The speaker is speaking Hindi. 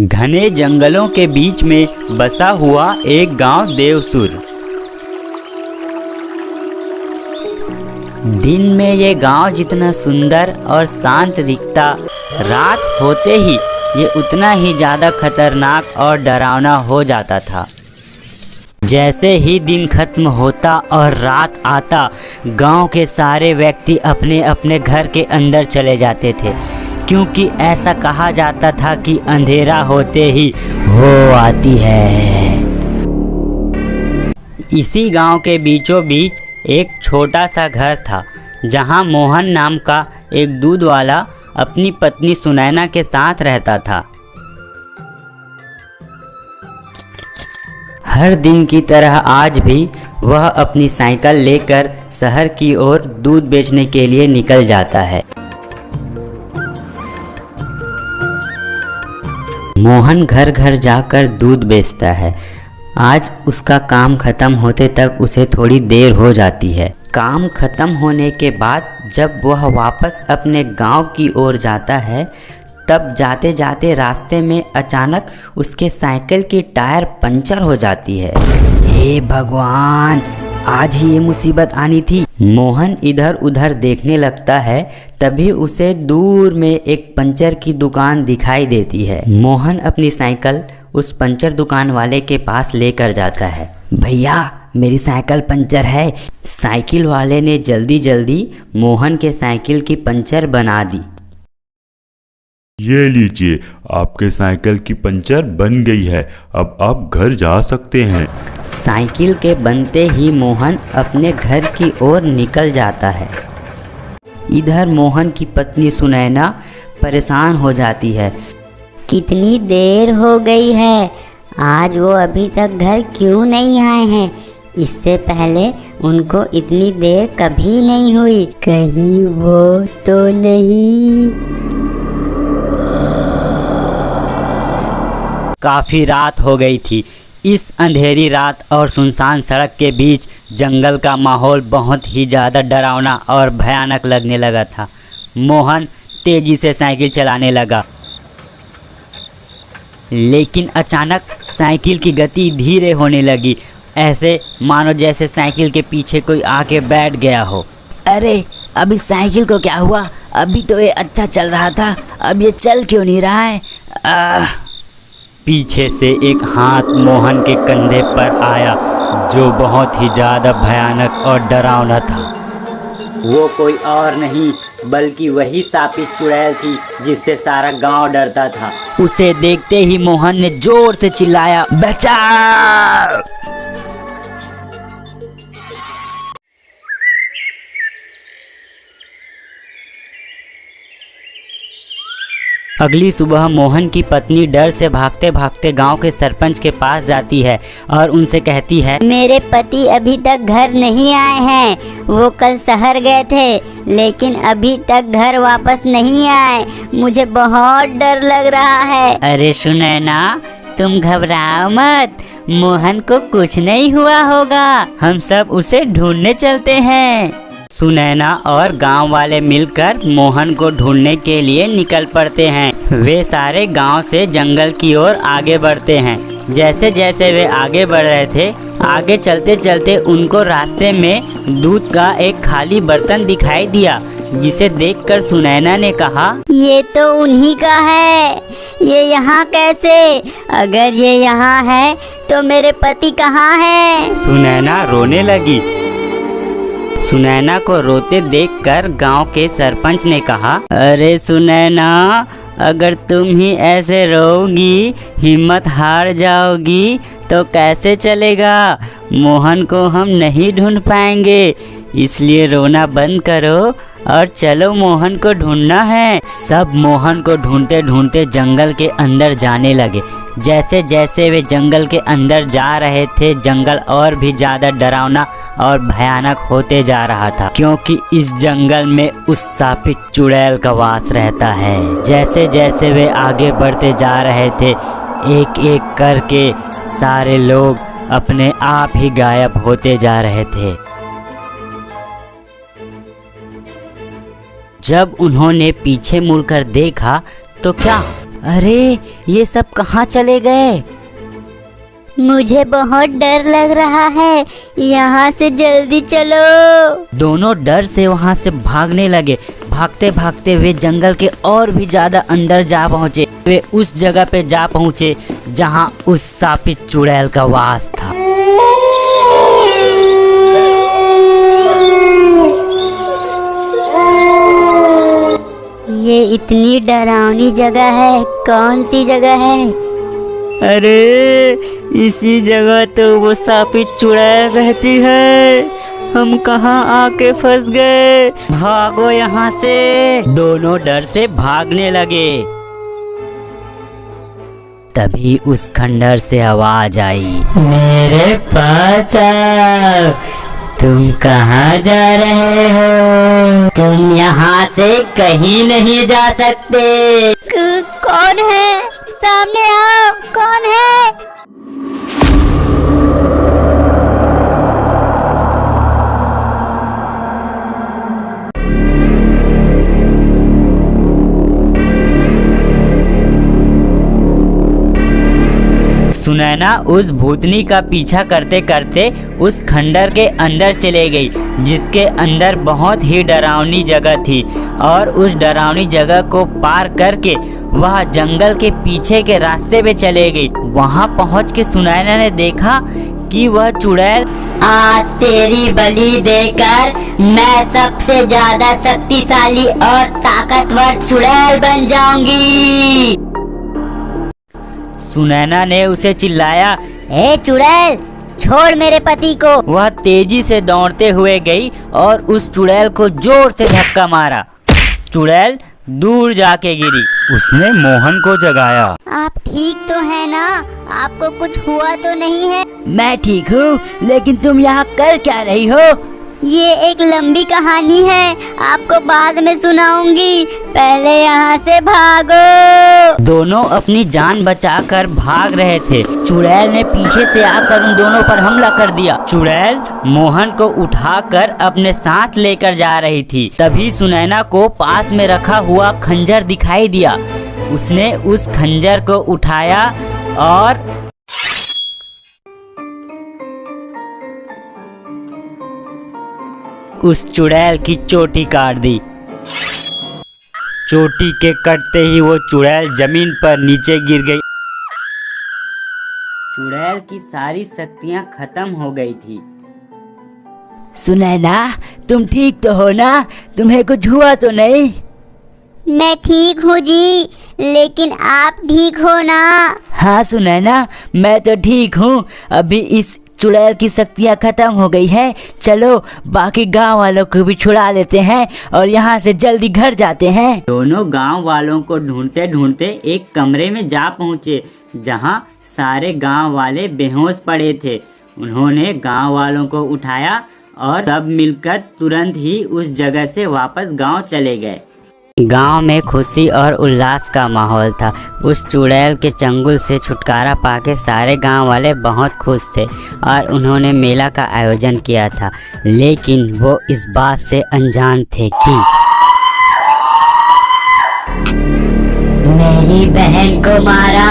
घने जंगलों के बीच में बसा हुआ एक गांव देवसुर। दिन में ये गांव जितना सुंदर और शांत दिखता, रात होते ही ये उतना ही ज़्यादा खतरनाक और डरावना हो जाता था। जैसे ही दिन खत्म होता और रात आता, गांव के सारे व्यक्ति अपने अपने घर के अंदर चले जाते थे, क्योंकि ऐसा कहा जाता था कि अंधेरा होते ही वो आती है। इसी गांव के बीचों बीच एक छोटा सा घर था, जहां मोहन नाम का एक दूध वाला अपनी पत्नी सुनैना के साथ रहता था। हर दिन की तरह आज भी वह अपनी साइकिल लेकर शहर की ओर दूध बेचने के लिए निकल जाता है। मोहन घर घर जाकर दूध बेचता है। आज उसका काम खत्म होते तक उसे थोड़ी देर हो जाती है। काम खत्म होने के बाद जब वह वापस अपने गांव की ओर जाता है, तब जाते जाते रास्ते में अचानक उसके साइकिल की टायर पंचर हो जाती है। हे भगवान, आज ही ये मुसीबत आनी थी। मोहन इधर उधर देखने लगता है, तभी उसे दूर में एक पंचर की दुकान दिखाई देती है। मोहन अपनी साइकिल उस पंचर दुकान वाले के पास लेकर जाता है। भैया, मेरी साइकिल पंचर है। साइकिल वाले ने जल्दी जल्दी मोहन के साइकिल की पंचर बना दी। ये लीजिए, आपके साइकिल की पंचर बन गई है। अब आप घर जा सकते हैं। साइकिल के बनते ही मोहन अपने घर की ओर निकल जाता है। इधर मोहन की पत्नी सुनैना परेशान हो जाती है। कितनी देर हो गई है, आज वो अभी तक घर क्यों नहीं आए हैं? इससे पहले उनको इतनी देर कभी नहीं हुई। कहीं वो तो नहीं? काफ़ी रात हो गई थी। इस अंधेरी रात और सुनसान सड़क के बीच जंगल का माहौल बहुत ही ज़्यादा डरावना और भयानक लगने लगा था। मोहन तेज़ी से साइकिल चलाने लगा, लेकिन अचानक साइकिल की गति धीरे होने लगी, ऐसे मानो जैसे साइकिल के पीछे कोई आके बैठ गया हो। अरे, अभी साइकिल को क्या हुआ? अभी तो ये अच्छा चल रहा था, अब ये चल क्यों नहीं रहा है? पीछे से एक हाथ मोहन के कंधे पर आया, जो बहुत ही ज़्यादा भयानक और डरावना था। वो कोई और नहीं बल्कि वही सापित चुड़ैल थी, जिससे सारा गांव डरता था। उसे देखते ही मोहन ने जोर से चिल्लाया, बचाओ! अगली सुबह मोहन की पत्नी डर से भागते भागते गांव के सरपंच के पास जाती है और उनसे कहती है, मेरे पति अभी तक घर नहीं आए हैं। वो कल शहर गए थे, लेकिन अभी तक घर वापस नहीं आए। मुझे बहुत डर लग रहा है। अरे सुनैना, तुम घबराओ मत, मोहन को कुछ नहीं हुआ होगा। हम सब उसे ढूंढने चलते हैं। सुनैना और गांव वाले मिलकर मोहन को ढूंढने के लिए निकल पड़ते हैं। वे सारे गांव से जंगल की ओर आगे बढ़ते हैं। जैसे जैसे वे आगे बढ़ रहे थे, आगे चलते चलते उनको रास्ते में दूध का एक खाली बर्तन दिखाई दिया, जिसे देखकर सुनैना ने कहा, ये तो उन्हीं का है। ये यहाँ कैसे? अगर ये यहाँ है तो मेरे पति कहाँ हैं? सुनैना रोने लगी। सुनैना को रोते देखकर गांव के सरपंच ने कहा, अरे सुनैना, अगर तुम ही ऐसे रोओगी, हिम्मत हार जाओगी तो कैसे चलेगा? मोहन को हम नहीं ढूंढ पाएंगे, इसलिए रोना बंद करो और चलो मोहन को ढूंढना है। सब मोहन को ढूंढते ढूंढते जंगल के अंदर जाने लगे। जैसे जैसे वे जंगल के अंदर जा रहे थे, जंगल और भी ज़्यादा डरावना और भयानक होते जा रहा था, क्योंकि इस जंगल में उस शापित चुड़ैल का वास रहता है। जैसे जैसे वे आगे बढ़ते जा रहे थे, एक एक करके सारे लोग अपने आप ही गायब होते जा रहे थे। जब उन्होंने पीछे मुड़कर देखा तो क्या अरे ये सब कहाँ चले गए? मुझे बहुत डर लग रहा है, यहाँ से जल्दी चलो। दोनों डर से वहाँ से भागने लगे। भागते भागते वे जंगल के और भी ज्यादा अंदर जा पहुँचे। वे उस जगह पे जा पहुँचे जहाँ उस शापित चुड़ैल का वास था। ये इतनी डरावनी जगह है, कौन सी जगह है? अरे इसी जगह तो वो शापित चुड़ैल रहती है। हम कहाँ आके फंस गए। भागो यहाँ से। दोनों डर से भागने लगे। तभी उस खंडर से आवाज आई, मेरे पास आओ। तुम कहाँ जा रहे हो? तुम यहाँ से कहीं नहीं जा सकते। कौन है? सामने आओ, कौन है? सुनैना उस भूतनी का पीछा करते करते उस खंडर के अंदर चले गई, जिसके अंदर बहुत ही डरावनी जगह थी। और उस डरावनी जगह को पार करके वह जंगल के पीछे के रास्ते पे चले गई। वहां पहुंच के सुनैना ने देखा कि वह चुड़ैल, आज तेरी बलि देकर मैं सबसे ज्यादा शक्तिशाली और ताकतवर चुड़ैल बन जाऊंगी। सुनैना ने उसे चिल्लाया, ए चुड़ैल, छोड़ मेरे पति को। वह तेजी से दौड़ते हुए गई और उस चुड़ैल को जोर से धक्का मारा। चुड़ैल दूर जाके गिरी। उसने मोहन को जगाया। आप ठीक तो है ना? आपको कुछ हुआ तो नहीं है? मैं ठीक हूँ, लेकिन तुम यहाँ कर क्या रही हो? ये एक लंबी कहानी है, आपको बाद में सुनाऊंगी। पहले यहाँ से भागो। दोनों अपनी जान बचाकर भाग रहे थे। चुड़ैल ने पीछे से आकर उन दोनों पर हमला कर दिया। चुड़ैल मोहन को उठाकर अपने साथ लेकर जा रही थी। तभी सुनैना को पास में रखा हुआ खंजर दिखाई दिया। उसने उस खंजर को उठाया और उस चुड़ैल की चोटी काट दी। चोटी के कटते ही वो चुड़ैल जमीन पर नीचे गिर गई। चुड़ैल की सारी शक्तियां खत्म हो गई थी। सुनैना, तुम ठीक तो हो ना? तुम्हें कुछ हुआ तो नहीं? मैं ठीक हूँ जी, लेकिन आप ठीक हो ना? हाँ सुनैना, मैं तो ठीक हूँ। अभी इस चुड़ैल की शक्तियाँ खत्म हो गई है। चलो बाकी गांव वालों को भी छुड़ा लेते हैं और यहाँ से जल्दी घर जाते हैं। दोनों गांव वालों को ढूंढते ढूंढते एक कमरे में जा पहुँचे, जहाँ सारे गांव वाले बेहोश पड़े थे। उन्होंने गांव वालों को उठाया और सब मिलकर तुरंत ही उस जगह से वापस गांव चले गए। गांव में खुशी और उल्लास का माहौल था। उस चुड़ैल के चंगुल से छुटकारा पाके सारे गांव वाले बहुत खुश थे और उन्होंने मेला का आयोजन किया था। लेकिन वो इस बात से अनजान थे कि मेरी बहन को मारा।